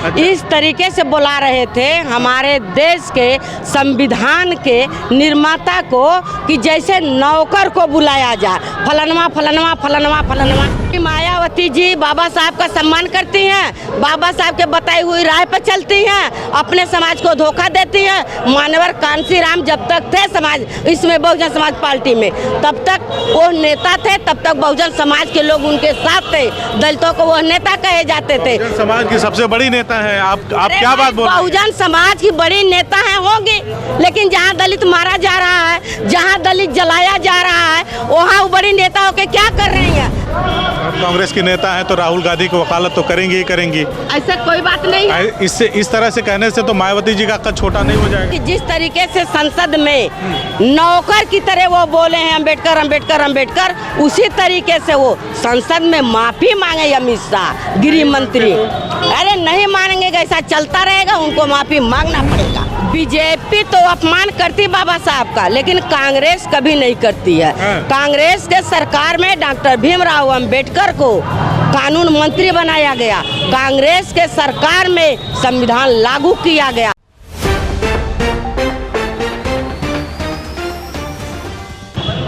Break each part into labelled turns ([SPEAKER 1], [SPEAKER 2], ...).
[SPEAKER 1] इस तरीके से बुला रहे थे हमारे देश के संविधान के निर्माता को कि जैसे नौकर को बुलाया जाए, फलनवा फलनवा फलनवा फलनवा। मायावती जी बाबा साहब का सम्मान करती हैं, बाबा साहब के बताई हुई राह पर चलती हैं, अपने समाज को धोखा देती हैं। मानवर कांसी राम जब तक थे समाज इसमें बहुजन समाज पार्टी में, तब तक वो नेता थे, तब तक बहुजन समाज के लोग उनके साथ थे, दलितों को वो नेता कहे जाते थे।
[SPEAKER 2] समाज की सबसे बड़ी नेता है आप क्या बात बोल रहे हैं?
[SPEAKER 1] बहुजन समाज की बड़ी नेता है होंगी, लेकिन जहाँ दलित मारा जा रहा है, जहाँ दलित जलाया जा रहा है, वहाँ वो बड़ी नेता होके क्या कर रही है?
[SPEAKER 2] कांग्रेस की नेता है तो राहुल गांधी की वकालत तो करेंगी ही करेंगी।
[SPEAKER 1] ऐसा कोई बात नहीं है।
[SPEAKER 2] इससे इस तरह से कहने से तो मायावती जी का कद छोटा नहीं हो जाएगा।
[SPEAKER 1] कि जिस तरीके से संसद में नौकर की तरह वो बोले हैं अम्बेडकर अम्बेडकर अम्बेडकर, उसी तरीके से वो संसद में माफी मांगे अमित शाह गृह मंत्री। अरे नहीं मानेंगे, ऐसा चलता रहेगा, उनको माफी मांगना पड़ेगा। बीजेपी तो अपमान करती बाबा साहब का, लेकिन कांग्रेस कभी नहीं करती है। कांग्रेस के सरकार में डॉक्टर भीमराव अम्बेडकर को कानून मंत्री बनाया गया, कांग्रेस के सरकार में संविधान लागू किया गया।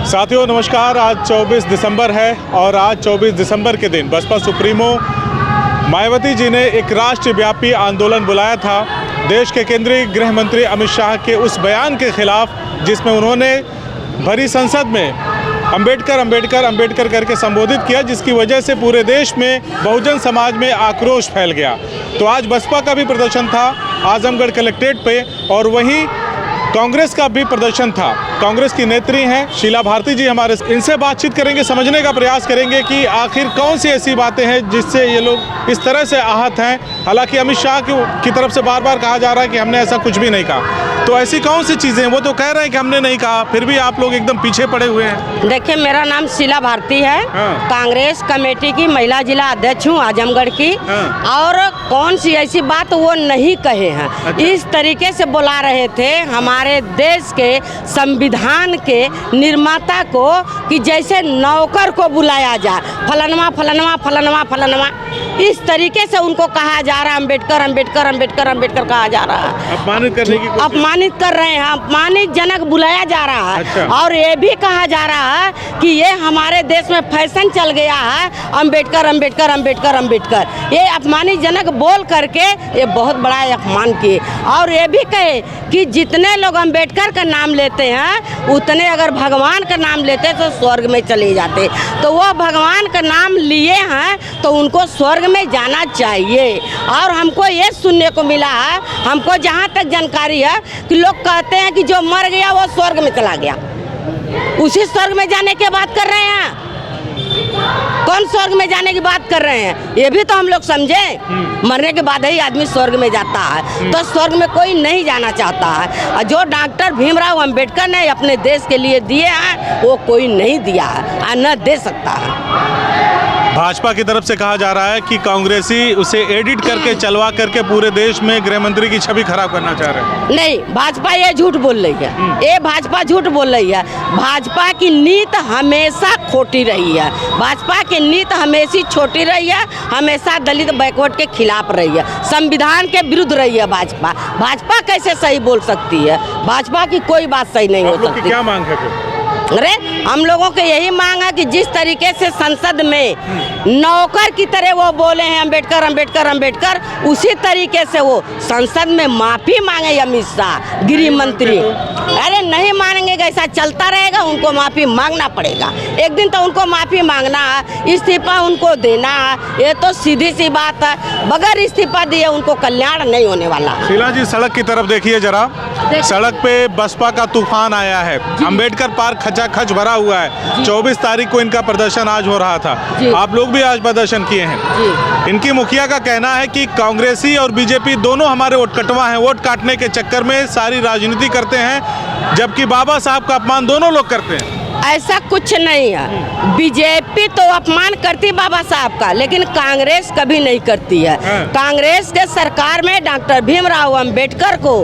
[SPEAKER 2] साथियों नमस्कार, आज 24 दिसंबर है और आज 24 दिसंबर के दिन बसपा सुप्रीमो मायावती जी ने एक राष्ट्रव्यापी आंदोलन बुलाया था देश के केंद्रीय गृह मंत्री अमित शाह के उस बयान के खिलाफ, जिसमें उन्होंने भरी संसद में अम्बेडकर अम्बेडकर अम्बेडकर करके संबोधित किया, जिसकी वजह से पूरे देश में बहुजन समाज में आक्रोश फैल गया। तो आज बसपा का भी प्रदर्शन था आजमगढ़ कलेक्ट्रेट पे, और वहीं कांग्रेस का भी प्रदर्शन था। कांग्रेस की नेत्री हैं शीला भारती जी हमारे, इनसे बातचीत करेंगे, समझने का प्रयास करेंगे कि आखिर कौन सी ऐसी बातें हैं जिससे ये लोग इस तरह से आहत हैं। हालांकि अमित शाह की तरफ से बार बार कहा जा रहा है कि हमने ऐसा कुछ भी नहीं कहा, तो ऐसी कौन सी चीज़ें हैं? वो तो कह रहे हैं कि हमने नहीं कहा, फिर भी आप लोग एकदम पीछे पड़े हुए हैं।
[SPEAKER 1] देखिए, मेरा नाम शीला भारती है। कांग्रेस कमेटी की महिला जिला अध्यक्ष हूँ आजमगढ़ की। और कौन सी ऐसी बात वो नहीं कहे हैं।
[SPEAKER 2] अच्छा।
[SPEAKER 1] इस तरीके से बुला रहे थे हमारे देश के संविधान के निर्माता को कि जैसे नौकर को बुलाया जाए, फलनवा फलनवा फलनवा फलनवा। इस तरीके से उनको कहा जा रहा है, अम्बेडकर अम्बेडकर अम्बेडकर अम्बेडकर कहा जा रहा है।
[SPEAKER 2] अपमानित करने की
[SPEAKER 1] अपमानित कर रहे हैं, अपमानित जनक बुलाया जा रहा है।
[SPEAKER 2] अच्छा।
[SPEAKER 1] और ये भी कहा जा रहा है कि ये हमारे देश में फैशन चल गया है, अम्बेडकर अम्बेडकर अम्बेडकर अम्बेडकर। ये अपमानित जनक बोल करके ये बहुत बड़ा अपमान किए। और ये भी कहे कि जितने लोग अम्बेडकर का नाम लेते हैं, उतने अगर भगवान का नाम लेते तो स्वर्ग में चले जाते। तो वो भगवान का नाम लिए हैं तो उनको स्वर्ग में जाना चाहिए। और हमको ये सुनने को मिला है, हमको जहाँ तक जानकारी है कि लोग कहते हैं कि जो मर गया वो स्वर्ग में चला गया। उसी स्वर्ग में जाने की बात कर रहे हैं। कौन स्वर्ग में जाने की बात कर रहे हैं? ये भी तो हम लोग समझे। मरने के बाद ही आदमी स्वर्ग में जाता है, तो स्वर्ग में कोई नहीं जाना चाहता है। जो डॉक्टर भीमराव अम्बेडकर ने अपने देश के लिए दिए हैं, वो कोई नहीं दिया है और न दे सकता है।
[SPEAKER 2] भाजपा की तरफ से कहा जा रहा है कि कांग्रेसी उसे एडिट करके चलवा करके पूरे देश में गृह मंत्री की छवि खराब करना चाह रहे हैं।
[SPEAKER 1] नहीं, भाजपा ये झूठ बोल रही है। ये भाजपा झूठ बोल रही है। भाजपा की नीति हमेशा खोटी रही है। भाजपा की नीति हमेशा छोटी रही है, हमेशा दलित बैकवर्ड के खिलाफ रही है, संविधान के विरुद्ध रही है। भाजपा भाजपा कैसे सही बोल सकती है? भाजपा की कोई बात सही नहीं हो सकती।
[SPEAKER 2] क्या मांग है फिर?
[SPEAKER 1] अरे हम लोगों के यही मांग है कि जिस तरीके से संसद में नौकर की तरह वो बोले हैं अम्बेडकर अम्बेडकर अम्बेडकर, उसी तरीके से वो संसद में माफी मांगे अमित शाह गृह मंत्री। अरे नहीं मानेंगे, ऐसा चलता रहेगा, उनको माफी मांगना पड़ेगा। एक दिन तो उनको माफी मांगना है, इस्तीफा उनको देना है। ये तो सीधी सी बात है, बगैर इस्तीफा दिए उनको कल्याण नहीं होने वाला।
[SPEAKER 2] शीला जी सड़क की तरफ देखिए जरा, सड़क पे बसपा का तूफान आया है। अम्बेडकर पार्क खचाखच भरा हुआ है। 24 तारीख को इनका प्रदर्शन आज हो रहा था, आप लोग भी आज प्रदर्शन किए हैं। इनकी मुखिया का कहना है कि कांग्रेसी और बीजेपी दोनों हमारे वोट कटवा हैं, वोट काटने के चक्कर में सारी राजनीति करते हैं, जबकि बाबा साहब का अपमान दोनों लोग करते हैं।
[SPEAKER 1] ऐसा कुछ नहीं है। बीजेपी तो अपमान करती बाबा साहब का, लेकिन कांग्रेस कभी नहीं करती है। कांग्रेस के सरकार में डॉक्टर भीमराव अम्बेडकर को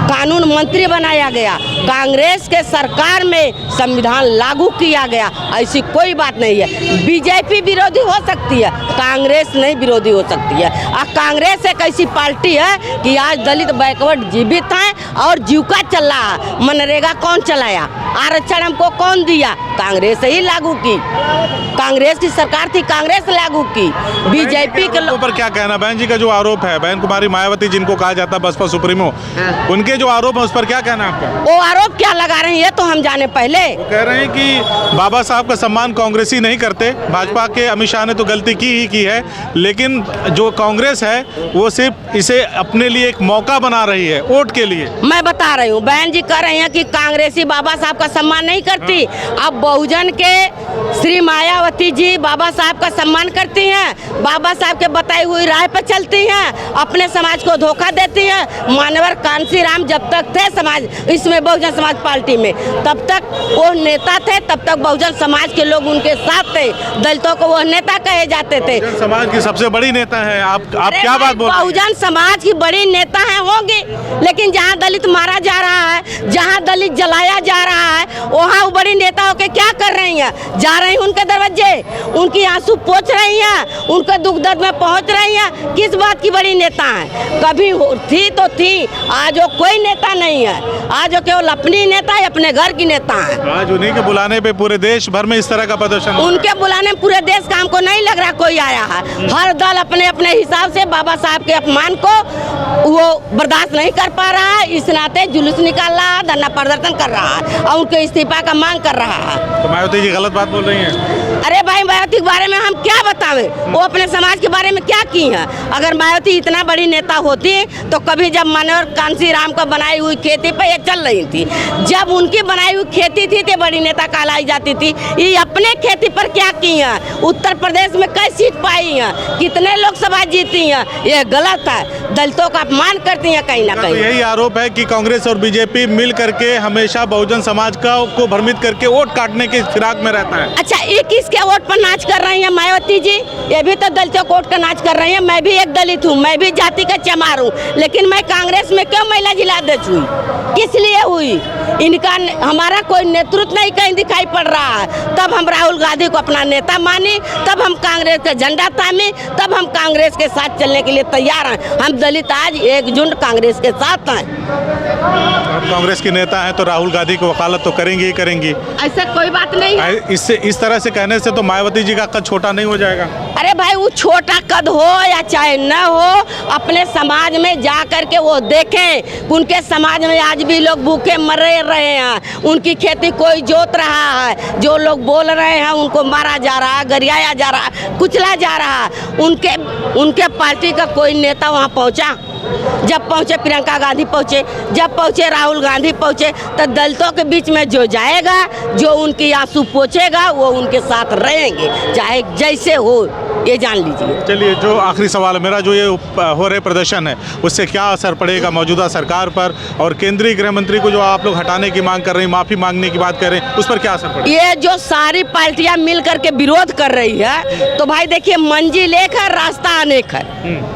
[SPEAKER 1] कानून मंत्री बनाया गया, कांग्रेस के सरकार में संविधान लागू किया गया। ऐसी कोई बात नहीं है। बीजेपी विरोधी हो सकती है, कांग्रेस नहीं विरोधी हो सकती है। कांग्रेस एक ऐसी पार्टी है कि आज दलित बैकवर्ड जीवित हैं और जीविका चल रहा है। मनरेगा कौन चलाया? आरक्षण हमको कौन दिया? कांग्रेस ही लागू की। कांग्रेस की सरकार थी, कांग्रेस लागू की। बीजेपी के
[SPEAKER 2] लोगों पर क्या कहना? बहन जी का जो आरोप है, बहन कुमारी मायावती जिनको कहा जाता है बसपा सुप्रीमो, उनके जो आरोप है उस पर क्या कहना है आपका?
[SPEAKER 1] वो आरोप क्या लगा रहे हैं ये तो हम जाने पहले।
[SPEAKER 2] वो कह रहे हैं कि बाबा साहब का सम्मान कांग्रेसी नहीं करते। भाजपा के अमित शाह ने तो गलती की ही की है, लेकिन जो कांग्रेस है वो सिर्फ इसे अपने लिए एक मौका बना रही है वोट के लिए।
[SPEAKER 1] मैं बता रही हूँ, बहन जी कह रही हैं कि कांग्रेसी बाबा साहब का सम्मान नहीं करती। अब बहुजन के श्री मायावती जी बाबा साहब का सम्मान करती हैं, बाबा साहब के बताई हुई राह पर चलती हैं, अपने समाज को धोखा देती हैं। मानवर कांसी राम जब तक थे समाज इसमें बहुजन समाज पार्टी में, तब तक वो नेता थे, तब तक बहुजन समाज के लोग उनके साथ थे। दलितों को वो नेता कहे जाते थे।
[SPEAKER 2] समाज की सबसे बड़ी नेता है आप क्या बात बोल रहे हैं?
[SPEAKER 1] बहुजन समाज की बड़ी नेता है होंगी, लेकिन जहाँ दलित मारा जा रहा है, जहाँ दलित जलाया जा रहा है, वहाँ वो बड़ी नेता होके क्या कर रही हैं? जा रही हैं उनके दरवाजे, उनकी आंसू पोंछ रही हैं, उनके दुख दर्द में पहुँच रही हैं। किस बात की बड़ी नेता है? कभी थी तो थी, आज वो कोई नेता नहीं है। आज वो केवल अपनी नेता है, अपने घर की नेता है।
[SPEAKER 2] आज उन्हीं के बुलाने पे पूरे देश भर में इस तरह का प्रदर्शन,
[SPEAKER 1] उनके बुलाने में पूरे देश का हमको नहीं लग रहा कोई आया है। हर दल अपने अपने हिसाब से बाबा साहब के अपमान को वो बर्दाश्त नहीं कर पा रहा है, इस नाते जुलूस निकाल रहा है, धरना प्रदर्शन कर रहा है और उनके इस्तीफा का मांग कर रहा है।
[SPEAKER 2] तो मायावती जी गलत बात बोल रही हैं।
[SPEAKER 1] अरे भाई, मायावती के बारे में हम क्या बतावें? वो अपने समाज के बारे में क्या की है? अगर मायावती इतना बड़ी नेता होती तो कभी जब मनोहर कांसी राम का बनाई हुई खेती पे ये चल रही थी, जब उनकी बनाई हुई खेती थी तो बड़ी नेता कहलाई जाती थी। ये अपने खेती पर क्या की है? उत्तर प्रदेश में कई सीट पाई हैं, कितने लोकसभा जीती हैं? ये गलत है, दलितों का अपमान करती हैं कहीं ना कहीं।
[SPEAKER 2] तो यही आरोप है कि कांग्रेस और बीजेपी मिल करके हमेशा बहुजन समाज को भ्रमित करके वोट काटने के फिराक में रहता है।
[SPEAKER 1] अच्छा, ये किसके वोट पर नाच कर रही हैं मायावती जी? ये भी तो दलितों को वोट का नाच कर रही हैं। मैं भी एक दलित हूँ, मैं भी जाति का चमार हूँ, लेकिन मैं कांग्रेस में क्यों महिला जिलाध्यक्ष हुई? किस लिए हुई? इनका हमारा कोई नेतृत्व नहीं कहीं दिखाई पड़ रहा है। तब हम राहुल गांधी को अपना नेता माने, तब हम कांग्रेस का झंडा थामे, तब हम कांग्रेस के साथ चलने के लिए तैयार हैं। हम दलित आज एकजुट कांग्रेस के साथ हैं।
[SPEAKER 2] अब कांग्रेस की नेता है तो राहुल गांधी की वकालत तो करेंगी ही करेंगी।
[SPEAKER 1] ऐसा कोई बात नहीं है।
[SPEAKER 2] इससे इस तरह से कहने से तो मायावती जी का कद छोटा नहीं हो जाएगा?
[SPEAKER 1] अरे भाई, वो छोटा कद हो या चाहे न हो, अपने समाज में जा कर के वो देखें। उनके समाज में आज भी लोग भूखे मर रहे हैं, उनकी खेती कोई जोत रहा है, जो लोग बोल रहे हैं उनको मारा जा रहा है, गरियाया जा रहा है, कुचला जा रहा है। उनके पार्टी का कोई नेता वहाँ पहुँचा? जब पहुँचे प्रियंका गांधी पहुँचे, जब पहुँचे राहुल गांधी पहुँचे, तो दलितों के बीच में जो जाएगा, जो उनकी आंसू पोंछेगा, वो उनके साथ रहेंगे, चाहे जैसे हो, ये जान लीजिए।
[SPEAKER 2] चलिए, जो आखिरी सवाल है मेरा, जो ये हो रहे प्रदर्शन है उससे क्या असर पड़ेगा मौजूदा सरकार पर, और केंद्रीय गृह मंत्री को जो आप लोग हटाने की मांग कर रहे हैं, माफ़ी मांगने की बात कर रहे हैं, उस पर क्या असर पड़ेगा?
[SPEAKER 1] ये जो सारी पार्टियां मिल करके विरोध कर रही है, तो भाई देखिए, मंजिल एक है, रास्ता अनेक है।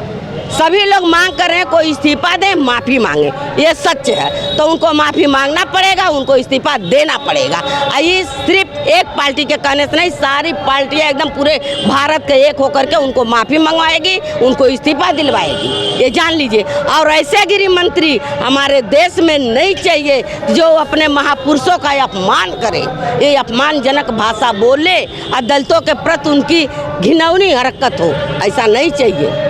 [SPEAKER 1] सभी लोग मांग कर रहे हैं कोई इस्तीफा दे, माफ़ी मांगे, ये सच है। तो उनको माफ़ी मांगना पड़ेगा, उनको इस्तीफा देना पड़ेगा। ये सिर्फ एक पार्टी के कहने से नहीं, सारी पार्टियां एकदम पूरे भारत के एक होकर के उनको माफ़ी मंगवाएगी, उनको इस्तीफा दिलवाएगी, ये जान लीजिए। और ऐसे गृह मंत्री हमारे देश में नहीं चाहिए जो अपने महापुरुषों का अपमान करे, ये अपमानजनक भाषा बोले और दलितों के प्रति उनकी घिनौनी हरकत हो, ऐसा नहीं चाहिए।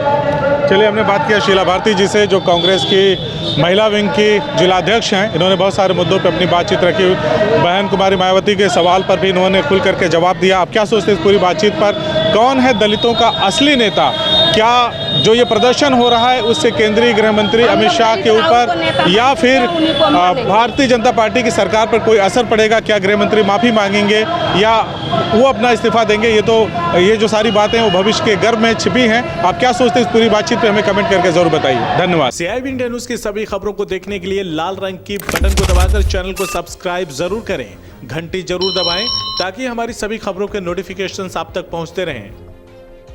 [SPEAKER 2] चलिए, हमने बात किया शीला भारती जी से, जो कांग्रेस की महिला विंग की जिलाध्यक्ष हैं। इन्होंने बहुत सारे मुद्दों पर अपनी बातचीत रखी। बहन कुमारी मायावती के सवाल पर भी इन्होंने खुल करके जवाब दिया। आप क्या सोचते हैं इस पूरी बातचीत पर? कौन है दलितों का असली नेता? क्या जो ये प्रदर्शन हो रहा है उससे केंद्रीय गृह मंत्री अमित शाह के ऊपर या फिर भारतीय जनता पार्टी की सरकार पर कोई असर पड़ेगा? क्या गृह मंत्री माफ़ी मांगेंगे या वो अपना इस्तीफा देंगे? ये जो सारी बातें वो भविष्य के गर्भ में छिपी हैं। आप क्या सोचते हैं इस पूरी बातचीत पे हमें कमेंट करके जरूर बताइए। धन्यवाद। CIB इंडिया न्यूज़ की सभी खबरों को देखने के लिए लाल रंग की बटन को दबाकर चैनल को सब्सक्राइब जरूर करें, घंटी जरूर दबाएं ताकि हमारी सभी खबरों के नोटिफिकेशन आप तक पहुंचते रहें।